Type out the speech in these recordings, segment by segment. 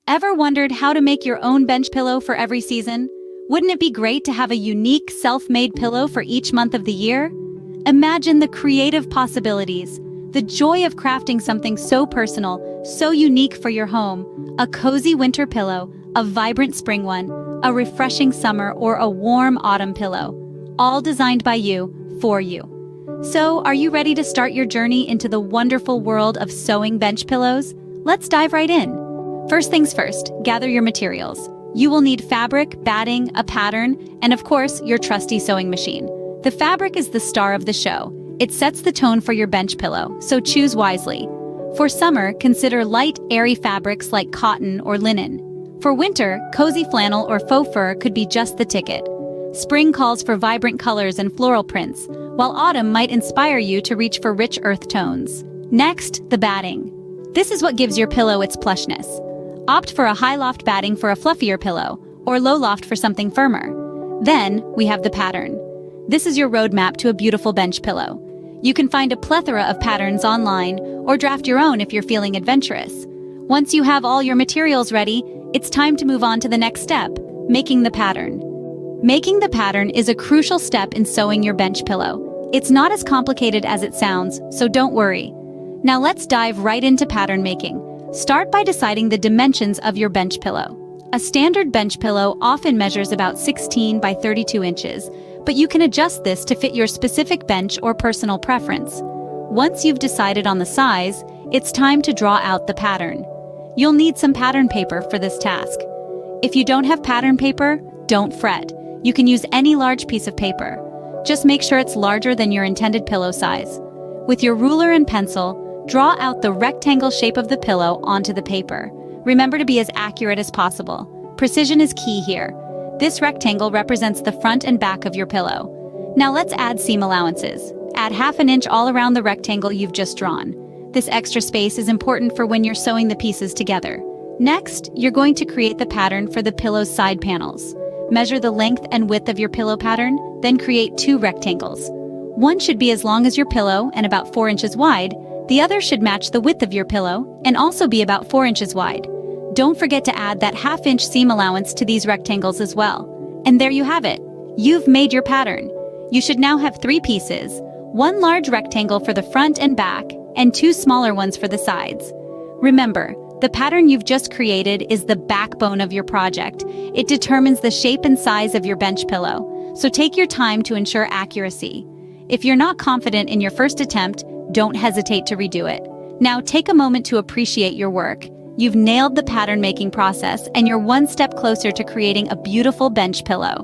Ever wondered how to make your own bench pillow for every season? Wouldn't it be great to have a unique, self-made pillow for each month of the year? Imagine the creative possibilities, the joy of crafting something so personal, so unique for your home. A cozy winter pillow, a vibrant spring one, a refreshing summer, or a warm autumn pillow. All designed by you, for you. So, are you ready to start your journey into the wonderful world of sewing bench pillows? Let's dive right in. First things first, gather your materials. You will need fabric, batting, a pattern, and of course, your trusty sewing machine. The fabric is the star of the show. It sets the tone for your bench pillow, so choose wisely. For summer, consider light, airy fabrics like cotton or linen. For winter, cozy flannel or faux fur could be just the ticket. Spring calls for vibrant colors and floral prints, while autumn might inspire you to reach for rich earth tones. Next, the batting. This is what gives your pillow its plushness. Opt for a high loft batting for a fluffier pillow, or low loft for something firmer. Then, we have the pattern. This is your roadmap to a beautiful bench pillow. You can find a plethora of patterns online, or draft your own if you're feeling adventurous. Once you have all your materials ready, it's time to move on to the next step, making the pattern. Making the pattern is a crucial step in sewing your bench pillow. It's not as complicated as it sounds, so don't worry. Now let's dive right into pattern making. Start by deciding the dimensions of your bench pillow. A standard bench pillow often measures about 16 by 32 inches, but you can adjust this to fit your specific bench or personal preference. Once you've decided on the size, it's time to draw out the pattern. You'll need some pattern paper for this task. If you don't have pattern paper, don't fret. You can use any large piece of paper. Just make sure it's larger than your intended pillow size. With your ruler and pencil, draw out the rectangle shape of the pillow onto the paper. Remember to be as accurate as possible. Precision is key here. This rectangle represents the front and back of your pillow. Now let's add seam allowances. Add ½ inch all around the rectangle you've just drawn. This extra space is important for when you're sewing the pieces together. Next, you're going to create the pattern for the pillow's side panels. Measure the length and width of your pillow pattern, then create 2 rectangles. One should be as long as your pillow and about 4 inches wide. The other should match the width of your pillow and also be about 4 inches wide. Don't forget to add that ½ inch seam allowance to these rectangles as well. And there you have it. You've made your pattern. You should now have 3 pieces, 1 large rectangle for the front and back, and 2 smaller ones for the sides. Remember, the pattern you've just created is the backbone of your project. It determines the shape and size of your bench pillow, so take your time to ensure accuracy. If you're not confident in your first attempt, don't hesitate to redo it. Now take a moment to appreciate your work. You've nailed the pattern-making process, and you're one step closer to creating a beautiful bench pillow.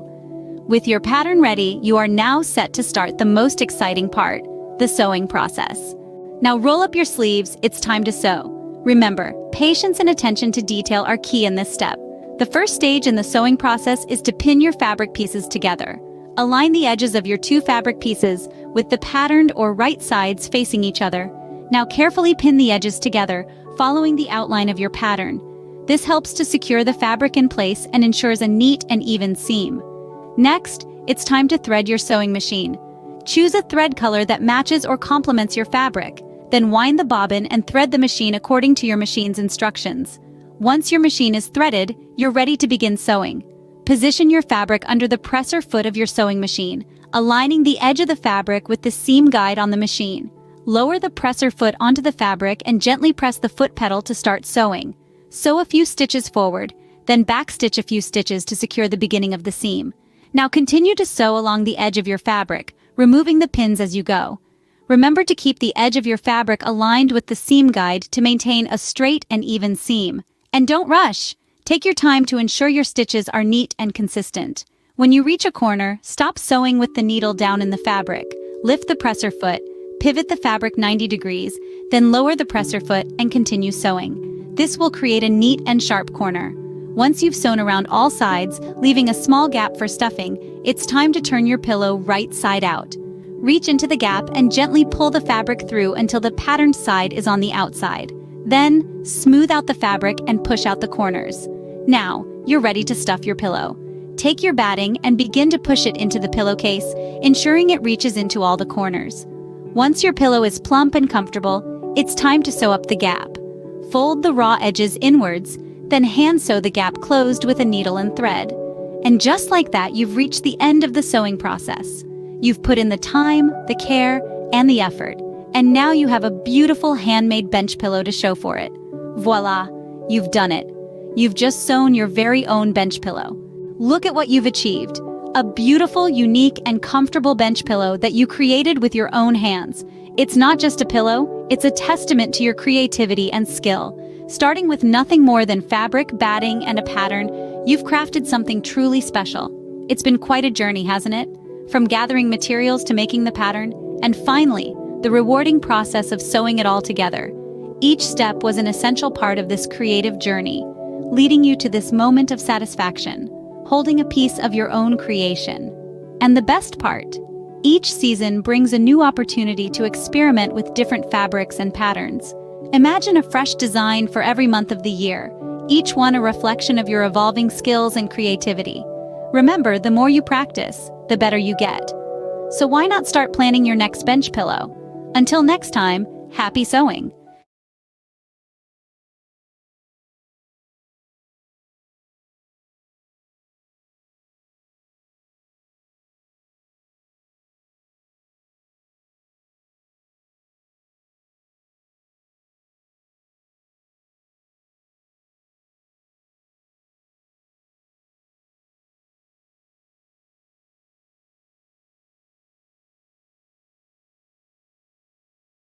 With your pattern ready, you are now set to start the most exciting part, the sewing process. Now roll up your sleeves, it's time to sew. Remember, patience and attention to detail are key in this step. The first stage in the sewing process is to pin your fabric pieces together. Align the edges of your 2 fabric pieces with the patterned or right sides facing each other. Now carefully pin the edges together, following the outline of your pattern. This helps to secure the fabric in place and ensures a neat and even seam. Next, it's time to thread your sewing machine. Choose a thread color that matches or complements your fabric. Then wind the bobbin and thread the machine according to your machine's instructions. Once your machine is threaded, you're ready to begin sewing. Position your fabric under the presser foot of your sewing machine, aligning the edge of the fabric with the seam guide on the machine. Lower the presser foot onto the fabric and gently press the foot pedal to start sewing. Sew a few stitches forward, then backstitch a few stitches to secure the beginning of the seam. Now continue to sew along the edge of your fabric, removing the pins as you go. Remember to keep the edge of your fabric aligned with the seam guide to maintain a straight and even seam. And don't rush! Take your time to ensure your stitches are neat and consistent. When you reach a corner, stop sewing with the needle down in the fabric. Lift the presser foot, pivot the fabric 90 degrees, then lower the presser foot and continue sewing. This will create a neat and sharp corner. Once you've sewn around all sides, leaving a small gap for stuffing, it's time to turn your pillow right side out. Reach into the gap and gently pull the fabric through until the patterned side is on the outside. Then, smooth out the fabric and push out the corners. Now, you're ready to stuff your pillow. Take your batting and begin to push it into the pillowcase, ensuring it reaches into all the corners. Once your pillow is plump and comfortable, it's time to sew up the gap. Fold the raw edges inwards, Then hand sew the gap closed with a needle and thread. And just like that, you've reached the end of the sewing process. You've put in the time, the care, and the effort, and now you have a beautiful handmade bench pillow to show for it. Voila, you've done it. You've just sewn your very own bench pillow. Look at what you've achieved. A beautiful, unique, and comfortable bench pillow that you created with your own hands. It's not just a pillow, it's a testament to your creativity and skill. Starting with nothing more than fabric, batting, and a pattern, you've crafted something truly special. It's been quite a journey, hasn't it? From gathering materials to making the pattern, and finally, the rewarding process of sewing it all together. Each step was an essential part of this creative journey, leading you to this moment of satisfaction, holding a piece of your own creation. And the best part, each season brings a new opportunity to experiment with different fabrics and patterns. Imagine a fresh design for every month of the year, each one a reflection of your evolving skills and creativity. Remember, the more you practice, the better you get. So why not start planning your next bench pillow? Until next time, happy sewing!